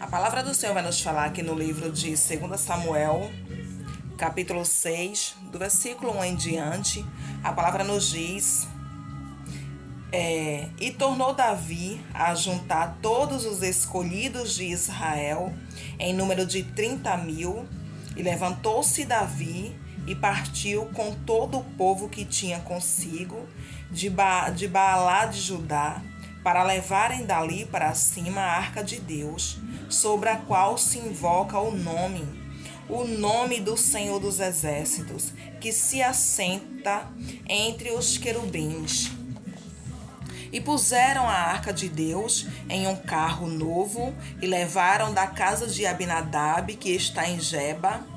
A palavra do Senhor vai nos falar aqui no livro de 2 Samuel, capítulo 6, do versículo 1 em diante. A palavra nos diz: E tornou Davi a juntar todos os escolhidos de Israel, em número de 30.000, e levantou-se Davi e partiu com todo o povo que tinha consigo, de Baalá de Judá, para levarem dali para cima a arca de Deus, sobre a qual se invoca o nome do Senhor dos Exércitos, que se assenta entre os querubins. E puseram a arca de Deus em um carro novo e levaram da casa de Abinadab, que está em Geba.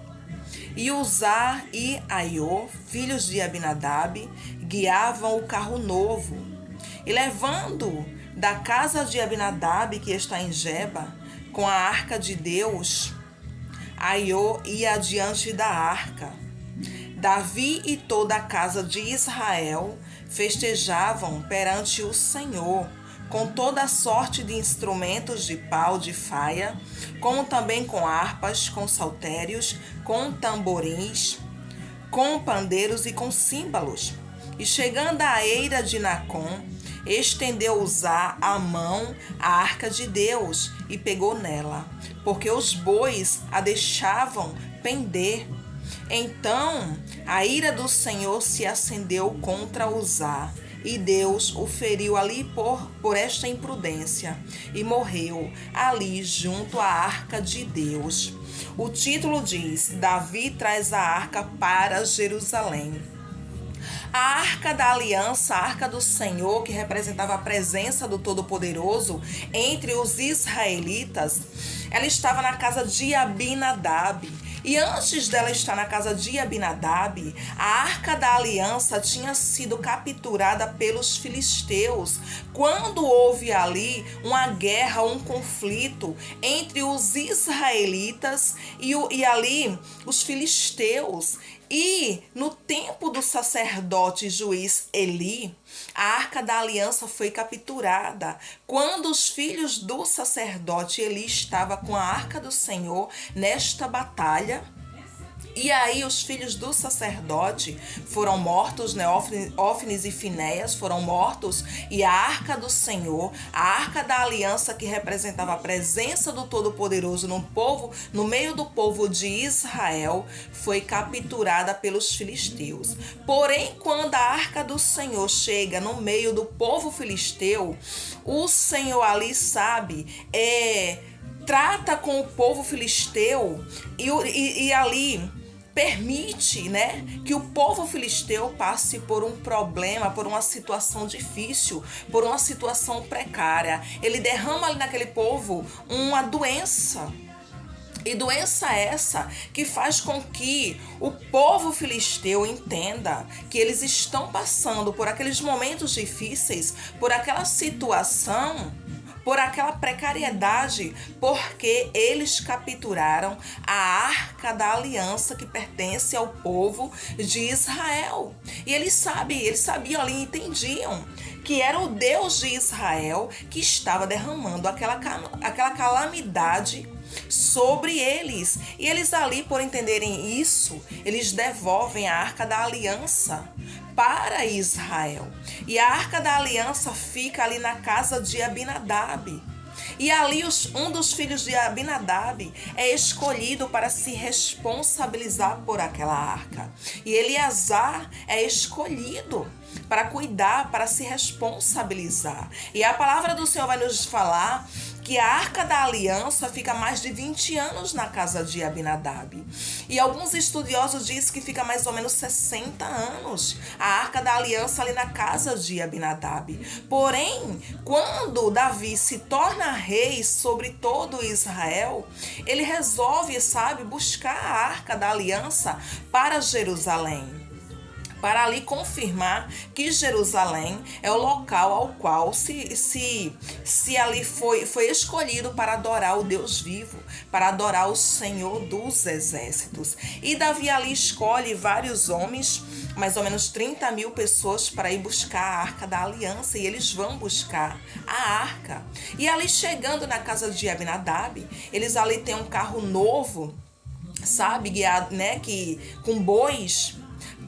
E Uzá e Aiô, filhos de Abinadab, guiavam o carro novo. E levando da casa de Abinadab, que está em Geba, com a arca de Deus, Aiô ia adiante da arca. Davi e toda a casa de Israel festejavam perante o Senhor, com toda a sorte de instrumentos de pau de faia, como também com harpas, com saltérios, com tamborins, com pandeiros e com símbolos. E chegando à eira de Nacon, estendeu Uzá a mão à arca de Deus e pegou nela, porque os bois a deixavam pender. Então a ira do Senhor se acendeu contra Uzá, e Deus o feriu ali por esta imprudência, e morreu ali junto à arca de Deus. O título diz: Davi traz a arca para Jerusalém. A arca da aliança, a arca do Senhor, que representava a presença do Todo-Poderoso entre os israelitas, ela estava na casa de Abinadab. E antes dela estar na casa de Abinadab, a arca da aliança tinha sido capturada pelos filisteus, quando houve ali uma guerra, um conflito entre os israelitas e ali os filisteus. E no tempo do sacerdote e juiz Eli, a arca da aliança foi capturada. Quando os filhos do sacerdote Eli estavam com a arca do Senhor nesta batalha, e aí os filhos do sacerdote foram mortos, né? Ófines e Finéias foram mortos, e a arca do Senhor, a arca da aliança, que representava a presença do Todo-Poderoso no meio do povo de Israel, foi capturada pelos filisteus. Porém, quando a arca do Senhor chega no meio do povo filisteu, o Senhor ali trata com o povo filisteu e ali permite, né, que o povo filisteu passe por um problema, por uma situação difícil, por uma situação precária. Ele derrama ali naquele povo uma doença. E doença essa que faz com que o povo filisteu entenda que eles estão passando por aqueles momentos difíceis, por aquela situação, por aquela precariedade, porque eles capturaram a arca da aliança que pertence ao povo de Israel. E eles sabiam ali, entendiam que era o Deus de Israel que estava derramando aquela calamidade sobre eles. E eles ali, por entenderem isso, eles devolvem a arca da aliança para Israel. E a arca da aliança fica ali na casa de Abinadab. E ali um dos filhos de Abinadab é escolhido para se responsabilizar por aquela arca. E Eleazar é escolhido para cuidar, para se responsabilizar. E a palavra do Senhor vai nos falar que a arca da aliança fica mais de 20 anos na casa de Abinadab. E alguns estudiosos dizem que fica mais ou menos 60 anos a arca da aliança ali na casa de Abinadab. Porém, quando Davi se torna rei sobre todo Israel, ele resolve, buscar a arca da aliança para Jerusalém. para ali confirmar que Jerusalém é o local ao qual se ali foi escolhido para adorar o Deus vivo, para adorar o Senhor dos exércitos. E Davi ali escolhe vários homens, mais ou menos 30 mil pessoas, para ir buscar a Arca da Aliança, e eles vão buscar a Arca. E ali chegando na casa de Abinadab, eles ali têm um carro novo, sabe, guiado, né, com bois,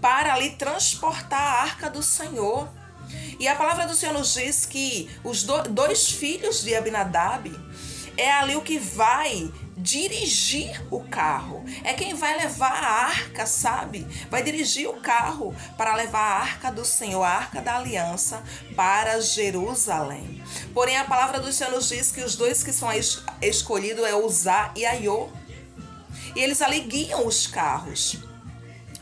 para ali transportar a Arca do Senhor. E a palavra do Senhor nos diz que os dois filhos de Abinadab é ali o que vai dirigir o carro. É quem vai levar a arca, sabe? Vai dirigir o carro para levar a Arca do Senhor, a Arca da Aliança, para Jerusalém. Porém, a palavra do Senhor nos diz que os dois que são escolhidos é Uzá e Aiô. E eles ali guiam os carros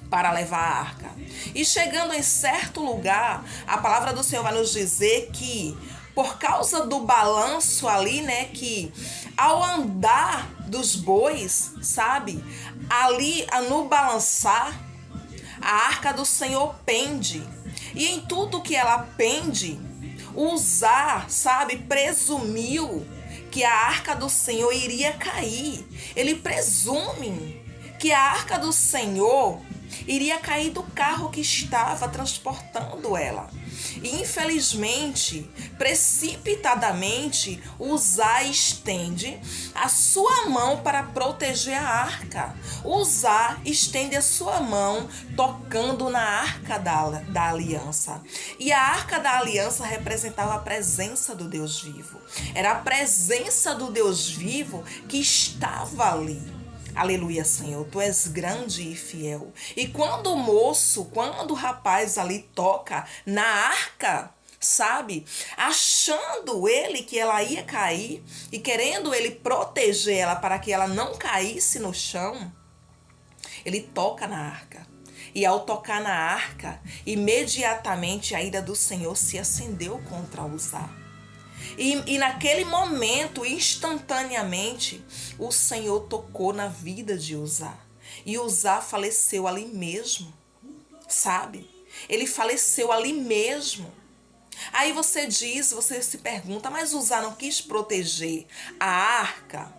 para levar a arca. E chegando em certo lugar, a palavra do Senhor vai nos dizer que, por causa do balanço ali, né, que ao andar dos bois, sabe, ali no balançar, a arca do Senhor pende. E em tudo que ela pende, Uzá, sabe, presumiu que a arca do Senhor iria cair. Ele presume que a arca do Senhor iria cair do carro que estava transportando ela. E infelizmente, precipitadamente, Uzá estende a sua mão para proteger a arca. Uzá estende a sua mão tocando na Arca da Aliança. E a Arca da Aliança representava a presença do Deus vivo. Era a presença do Deus vivo que estava ali. Aleluia, Senhor, Tu és grande e fiel. E quando o rapaz ali toca na arca, sabe, achando ele que ela ia cair e querendo ele proteger ela para que ela não caísse no chão, ele toca na arca. E ao tocar na arca, imediatamente a ira do Senhor se acendeu contra Uzá. E naquele momento, instantaneamente, o Senhor tocou na vida de Uzá. E Uzá faleceu ali mesmo, sabe? Ele faleceu ali mesmo. Aí você se pergunta, mas Uzá não quis proteger a arca?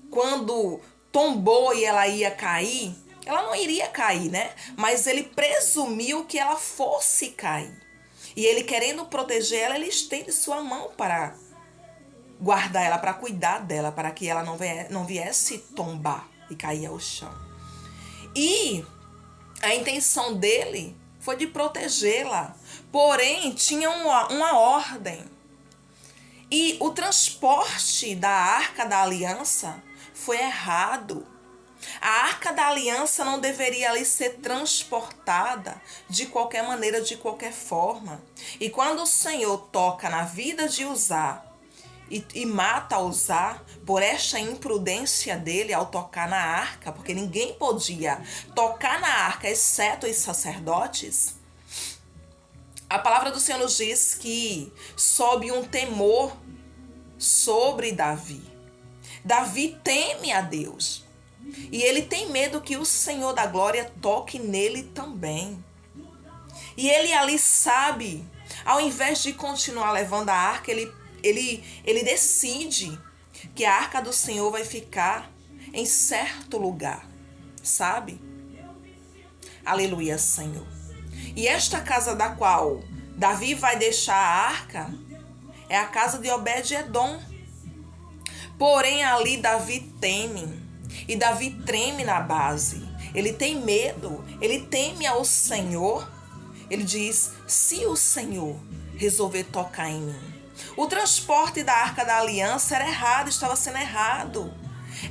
Quando tombou e ela ia cair, ela não iria cair, né? Mas ele presumiu que ela fosse cair. E ele, querendo proteger ela, ele estende sua mão para guardar ela, para cuidar dela, para que ela não viesse tombar e cair ao chão. E a intenção dele foi de protegê-la, porém tinha uma ordem. E o transporte da Arca da Aliança foi errado. A Arca da Aliança não deveria ali ser transportada de qualquer maneira, de qualquer forma. E quando o Senhor toca na vida de Uzá e mata Uzá por esta imprudência dele ao tocar na arca, porque ninguém podia tocar na arca exceto os sacerdotes, a palavra do Senhor nos diz que sobe um temor sobre Davi. Davi teme a Deus. E ele tem medo que o Senhor da glória toque nele também. E ele ali sabe, ao invés de continuar levando a arca, ele decide que a arca do Senhor vai ficar em certo lugar, sabe? Aleluia, Senhor. E esta casa da qual Davi vai deixar a arca é a casa de Obed-edom. Porém, ali Davi teme. E Davi treme na base. Ele tem medo. Ele teme ao Senhor. Ele diz, se o Senhor resolver tocar em mim. O transporte da Arca da Aliança era errado, estava sendo errado.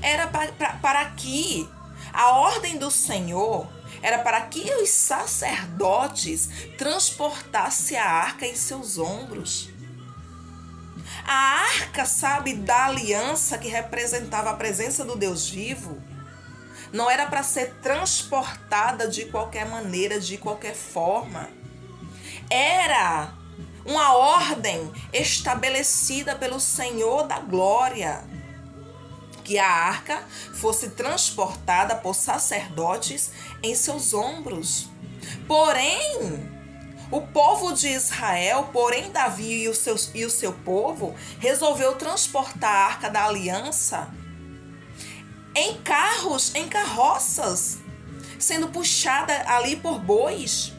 Era para que a ordem do Senhor era para que os sacerdotes transportassem a arca em seus ombros. A arca, sabe, da aliança, que representava a presença do Deus vivo, não era para ser transportada de qualquer maneira, de qualquer forma. Era uma ordem estabelecida pelo Senhor da glória, que a arca fosse transportada por sacerdotes em seus ombros. Porém, o povo de Israel, porém Davi e o seu povo, resolveu transportar a Arca da Aliança em carros, em carroças, sendo puxada ali por bois.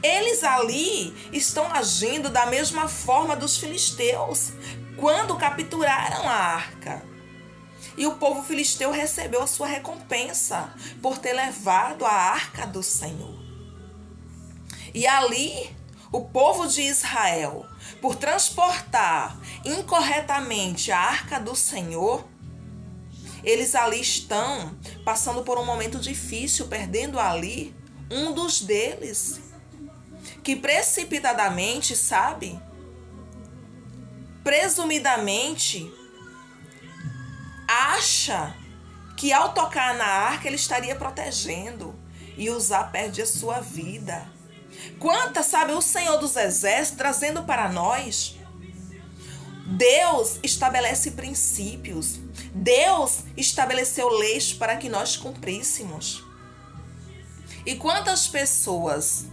Eles ali estão agindo da mesma forma dos filisteus, quando capturaram a arca. E o povo filisteu recebeu a sua recompensa por ter levado a arca do Senhor. E ali, o povo de Israel, por transportar incorretamente a arca do Senhor, eles ali estão passando por um momento difícil, perdendo ali um dos deles, que precipitadamente, sabe, presumidamente, acha que ao tocar na arca ele estaria protegendo e Uzá perde a sua vida. Quanta, sabe, o Senhor dos Exércitos trazendo para nós. Deus estabelece princípios. Deus estabeleceu leis para que nós cumpríssemos. E quantas pessoas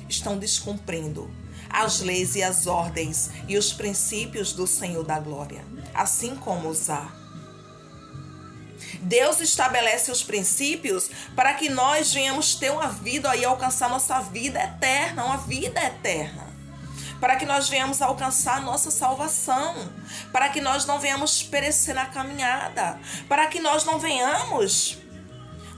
estão descumprindo as leis e as ordens e os princípios do Senhor da glória, assim como Uzá. Deus estabelece os princípios para que nós venhamos ter uma vida e alcançar nossa vida eterna, uma vida eterna. Para que nós venhamos alcançar a nossa salvação. Para que nós não venhamos perecer na caminhada. Para que nós não venhamos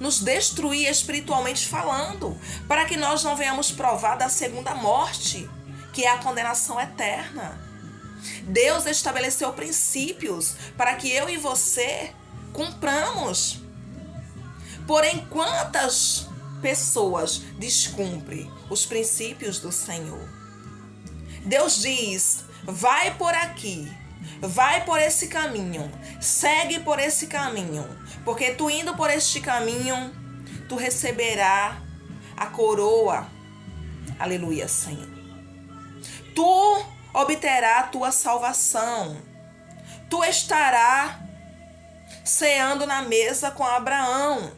nos destruir espiritualmente falando. Para que nós não venhamos provar da segunda morte, que é a condenação eterna. Deus estabeleceu princípios para que eu e você cumpramos. Porém, quantas pessoas descumprem os princípios do Senhor? Deus diz: vai por aqui, vai por esse caminho, segue por esse caminho, porque tu indo por este caminho, tu receberá a coroa. Aleluia, Senhor. Tu obterá a tua salvação. Tu estará ceando na mesa com Abraão,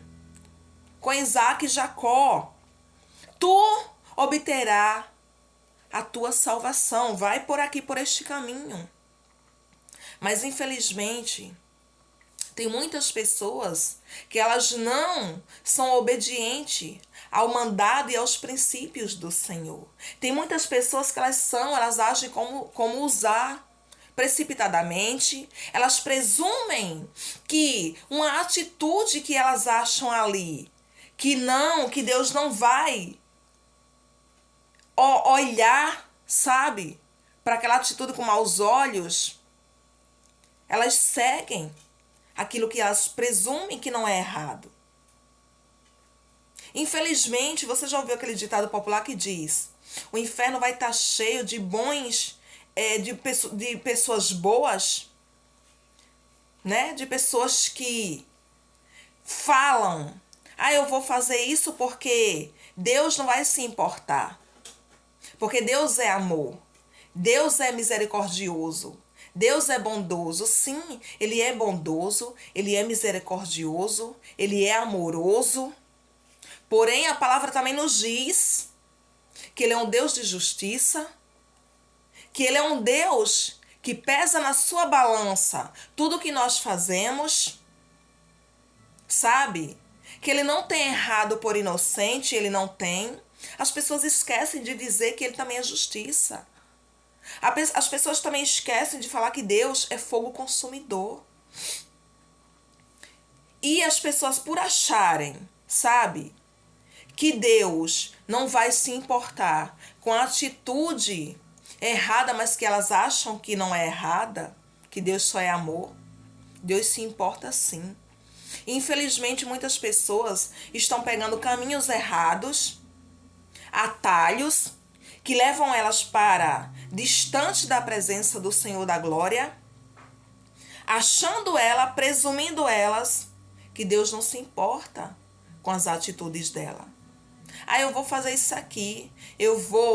com Isaac e Jacó. Tu obterá a tua salvação. Vai por aqui, por este caminho. Mas infelizmente, tem muitas pessoas que elas não são obedientes ao mandado e aos princípios do Senhor. Tem muitas pessoas que elas agem como Uzá. Precipitadamente, elas presumem que uma atitude que elas acham ali, que Deus não vai olhar, sabe, para aquela atitude com maus olhos, elas seguem aquilo que elas presumem que não é errado. Infelizmente, você já ouviu aquele ditado popular que diz: o inferno vai estar cheio de bons, de pessoas boas, né? De pessoas que falam: eu vou fazer isso porque Deus não vai se importar. Porque Deus é amor. Deus é misericordioso. Deus é bondoso. Sim, Ele é bondoso. Ele é misericordioso. Ele é amoroso. Porém, a palavra também nos diz que Ele é um Deus de justiça, que Ele é um Deus que pesa na sua balança tudo que nós fazemos, sabe? Que Ele não tem errado por inocente, Ele não tem. As pessoas esquecem de dizer que Ele também é justiça. As pessoas também esquecem de falar que Deus é fogo consumidor. E as pessoas, por acharem, sabe, que Deus não vai se importar com a atitude errada, mas que elas acham que não é errada, que Deus só é amor, Deus se importa sim. Infelizmente, muitas pessoas estão pegando caminhos errados, atalhos, que levam elas para distante da presença do Senhor da glória, presumindo elas que Deus não se importa com as atitudes dela. Eu vou fazer isso aqui,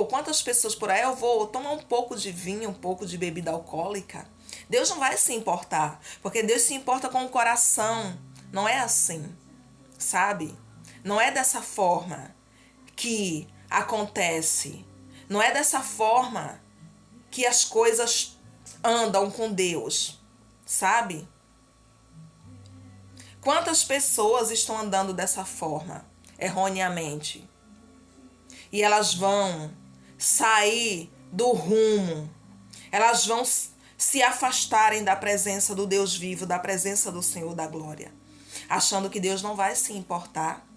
quantas pessoas por aí, eu vou tomar um pouco de vinho, um pouco de bebida alcoólica. Deus não vai se importar, porque Deus se importa com o coração. Não é assim, sabe? Não é dessa forma que acontece. Não é dessa forma que as coisas andam com Deus, sabe? Quantas pessoas estão andando dessa forma, erroneamente? E elas vão sair do rumo, elas vão se afastarem da presença do Deus vivo, da presença do Senhor da glória, achando que Deus não vai se importar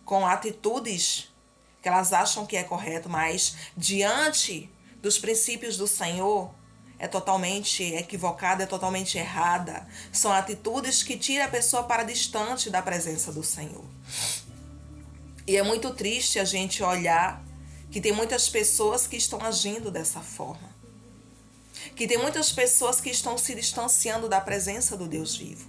com atitudes que elas acham que é correto, mas diante dos princípios do Senhor é totalmente equivocada, é totalmente errada. São atitudes que tiram a pessoa para distante da presença do Senhor. E é muito triste a gente olhar que tem muitas pessoas que estão agindo dessa forma. Que tem muitas pessoas que estão se distanciando da presença do Deus vivo.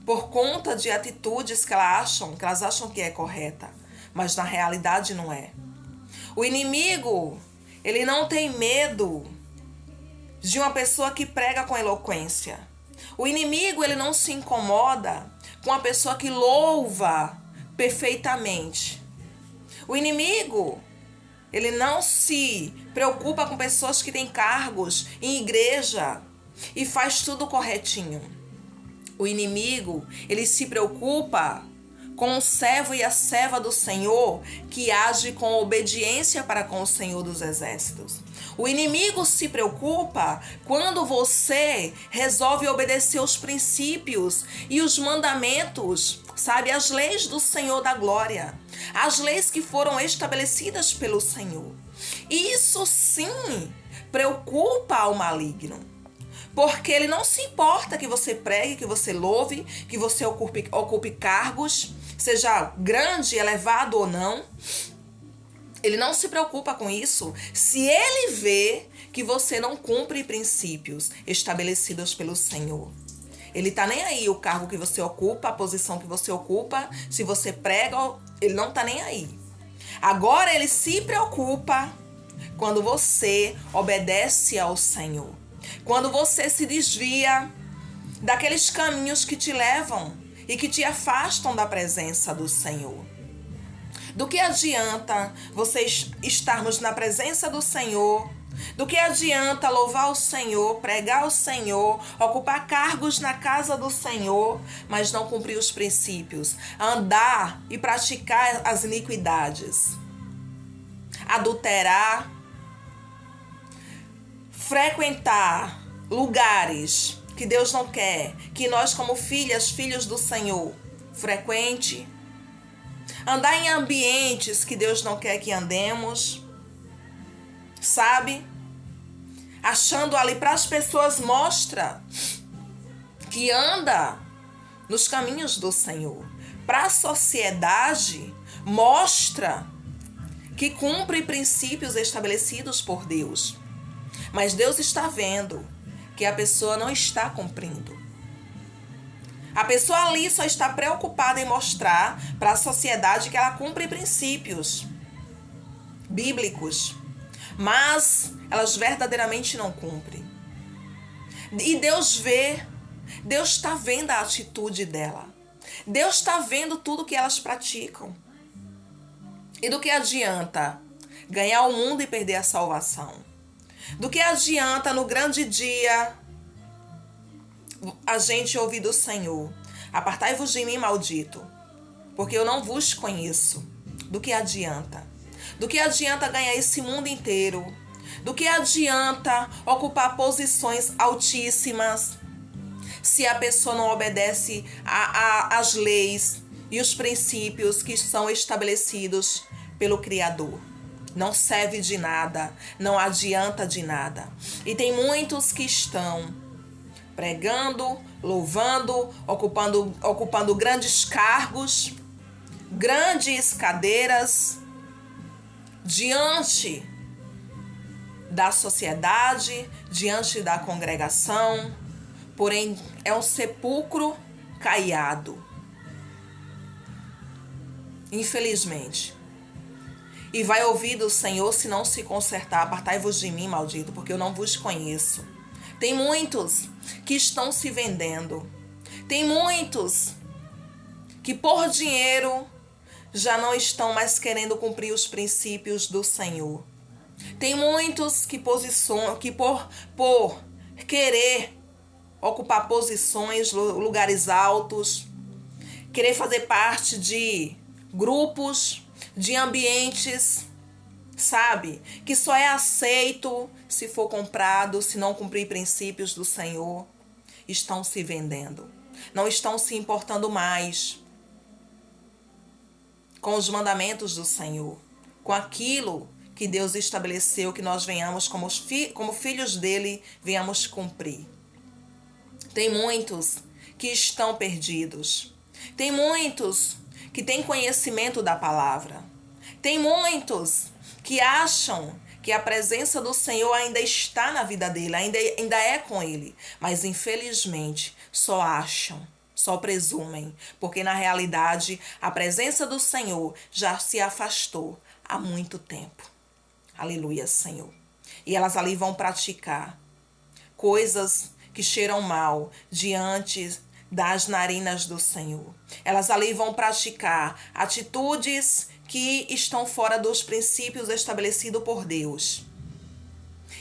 Por conta de atitudes que elas acham que é correta, mas na realidade não é. O inimigo, ele não tem medo de uma pessoa que prega com eloquência. O inimigo, ele não se incomoda com uma pessoa que louva perfeitamente. O inimigo, ele não se preocupa com pessoas que têm cargos em igreja e faz tudo corretinho. O inimigo, ele se preocupa com o servo e a serva do Senhor que age com obediência para com o Senhor dos Exércitos. O inimigo se preocupa quando você resolve obedecer os princípios e os mandamentos, sabe, as leis do Senhor da glória, as leis que foram estabelecidas pelo Senhor. Isso sim preocupa ao maligno, porque ele não se importa que você pregue, que você louve, que você ocupe cargos, seja grande, elevado ou não. Ele não se preocupa com isso se ele vê que você não cumpre princípios estabelecidos pelo Senhor. Ele tá nem aí o cargo que você ocupa, a posição que você ocupa, se você prega, ele não tá nem aí. Agora ele se preocupa quando você obedece ao Senhor. Quando você se desvia daqueles caminhos que te levam e que te afastam da presença do Senhor. Do que adianta você estarmos na presença do Senhor? Do que adianta louvar o Senhor, pregar o Senhor, ocupar cargos na casa do Senhor, mas não cumprir os princípios, andar e praticar as iniquidades, adulterar, frequentar lugares que Deus não quer, que nós como filhos do Senhor frequente, andar em ambientes que Deus não quer que andemos, sabe? Achando ali para as pessoas mostra que anda nos caminhos do Senhor. Para a sociedade mostra que cumpre princípios estabelecidos por Deus. Mas Deus está vendo que a pessoa não está cumprindo. A pessoa ali só está preocupada em mostrar para a sociedade que ela cumpre princípios bíblicos, mas elas verdadeiramente não cumprem. E Deus vê, Deus está vendo a atitude dela. Deus está vendo tudo que elas praticam. E do que adianta ganhar o mundo e perder a salvação? Do que adianta no grande dia a gente ouvir do Senhor: apartai-vos de mim, maldito, porque eu não vos conheço? Do que adianta? Do que adianta ganhar esse mundo inteiro? Do que adianta ocupar posições altíssimas se a pessoa não obedece às leis e os princípios que são estabelecidos pelo Criador? Não serve de nada, não adianta de nada. E tem muitos que estão pregando, louvando, ocupando grandes cargos, grandes cadeiras diante da sociedade, diante da congregação, porém é um sepulcro caiado, infelizmente. E vai ouvir do Senhor: se não se consertar, apartai-vos de mim, maldito, porque eu não vos conheço. Tem muitos que estão se vendendo. Tem muitos que por dinheiro já não estão mais querendo cumprir os princípios do Senhor. Tem muitos que por querer ocupar posições, lugares altos, querer fazer parte de grupos, de ambientes, sabe? Que só é aceito se for comprado, se não cumprir princípios do Senhor. Estão se vendendo. Não estão se importando mais com os mandamentos do Senhor, com aquilo que Deus estabeleceu que nós venhamos como filhos dele, venhamos cumprir. Tem muitos que estão perdidos. Tem muitos que têm conhecimento da palavra. Tem muitos que acham que a presença do Senhor ainda está na vida dele, ainda é com ele. Mas infelizmente só acham, só presumem, porque na realidade a presença do Senhor já se afastou há muito tempo. Aleluia, Senhor. E elas ali vão praticar coisas que cheiram mal diante das narinas do Senhor. Elas ali vão praticar atitudes que estão fora dos princípios estabelecidos por Deus.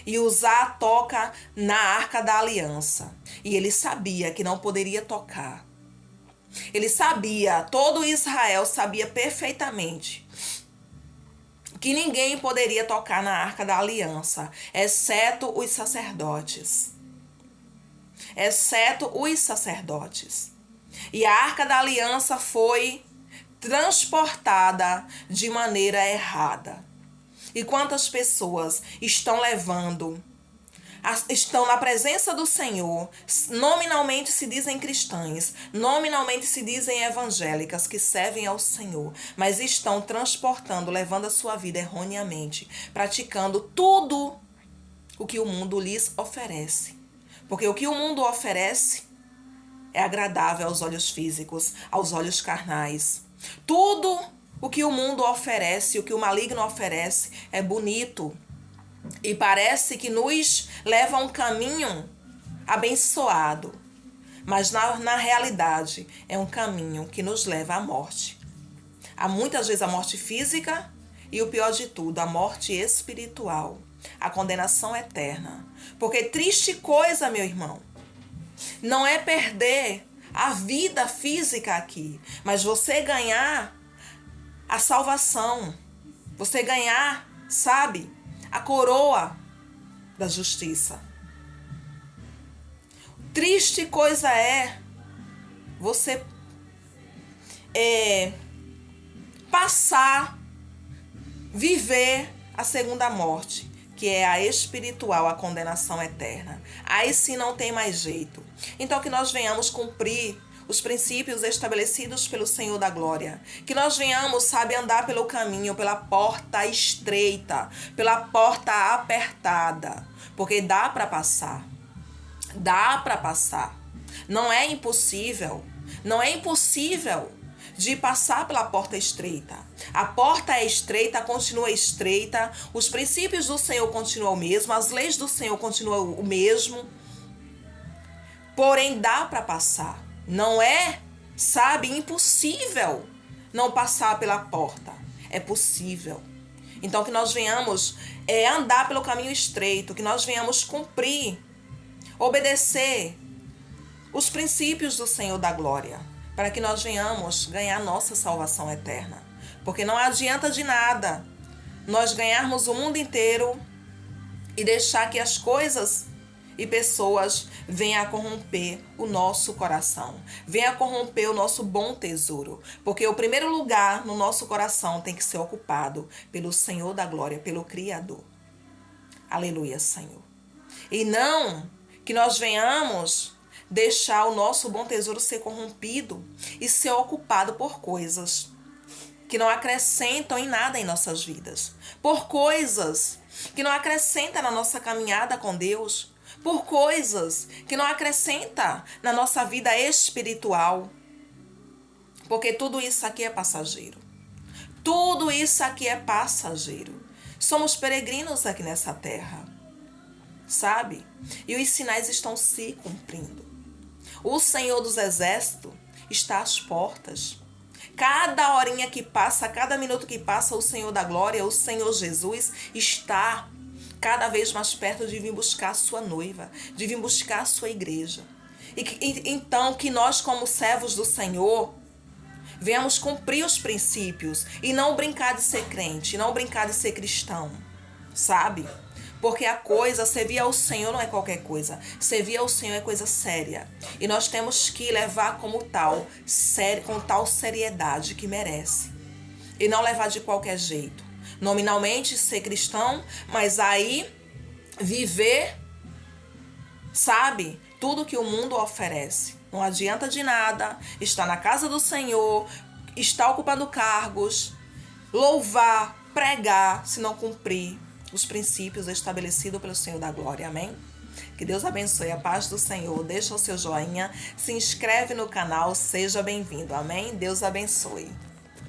E Uzá toca na Arca da Aliança. E ele sabia que não poderia tocar. Ele sabia, todo Israel sabia perfeitamente que ninguém poderia tocar na Arca da Aliança, exceto os sacerdotes. Exceto os sacerdotes. E a Arca da Aliança foi transportada de maneira errada. E quantas pessoas estão estão na presença do Senhor, nominalmente se dizem cristãs, nominalmente se dizem evangélicas, que servem ao Senhor, mas estão transportando, levando a sua vida erroneamente, praticando tudo o que o mundo lhes oferece. Porque o que o mundo oferece é agradável aos olhos físicos, aos olhos carnais. Tudo o que o mundo oferece, o que o maligno oferece, é bonito. E parece que nos leva a um caminho abençoado. Mas na realidade é um caminho que nos leva à morte. Há muitas vezes a morte física e o pior de tudo, a morte espiritual. A condenação eterna. Porque triste coisa, meu irmão, não é perder a vida física aqui, mas você ganhar a salvação, você ganhar, sabe, a coroa da justiça. Triste coisa é você viver a segunda morte, que é a espiritual, a condenação eterna. Aí sim não tem mais jeito. Então que nós venhamos cumprir os princípios estabelecidos pelo Senhor da Glória. Que nós venhamos, sabe, andar pelo caminho, pela porta estreita, pela porta apertada. Porque dá para passar. Dá para passar. Não é impossível. Não é impossível de passar pela porta estreita. A porta é estreita, continua estreita, os princípios do Senhor continuam o mesmo, as leis do Senhor continuam o mesmo, porém dá para passar. Não é, sabe, impossível não passar pela porta. É possível. Então que nós venhamos andar pelo caminho estreito, que nós venhamos cumprir, obedecer os princípios do Senhor da Glória, para que nós venhamos ganhar nossa salvação eterna. Porque não adianta de nada nós ganharmos o mundo inteiro e deixar que as coisas e pessoas venham a corromper o nosso coração, venham a corromper o nosso bom tesouro. Porque o primeiro lugar no nosso coração tem que ser ocupado pelo Senhor da Glória, pelo Criador. Aleluia, Senhor. E não que nós venhamos deixar o nosso bom tesouro ser corrompido e ser ocupado por coisas que não acrescentam em nada em nossas vidas, por coisas que não acrescentam na nossa caminhada com Deus, por coisas que não acrescentam na nossa vida espiritual, porque tudo isso aqui é passageiro. Tudo isso aqui é passageiro. Somos peregrinos aqui nessa terra, sabe? E os sinais estão se cumprindo. O Senhor dos Exércitos está às portas. Cada horinha que passa, cada minuto que passa, o Senhor da glória, o Senhor Jesus, está cada vez mais perto de vir buscar a sua noiva, de vir buscar a sua igreja. Então, que nós, como servos do Senhor, venhamos cumprir os princípios e não brincar de ser crente, não brincar de ser cristão, sabe? Porque a coisa, servir ao Senhor não é qualquer coisa. Servir ao Senhor é coisa séria. E nós temos que levar como tal, com tal seriedade que merece. E não levar de qualquer jeito. Nominalmente ser cristão, mas aí viver, sabe, tudo que o mundo oferece. Não adianta de nada estar na casa do Senhor, estar ocupando cargos, louvar, pregar, se não cumprir os princípios estabelecidos pelo Senhor da glória. Amém? Que Deus abençoe. A paz do Senhor. Deixa o seu joinha, se inscreve no canal, seja bem-vindo. Amém? Deus abençoe.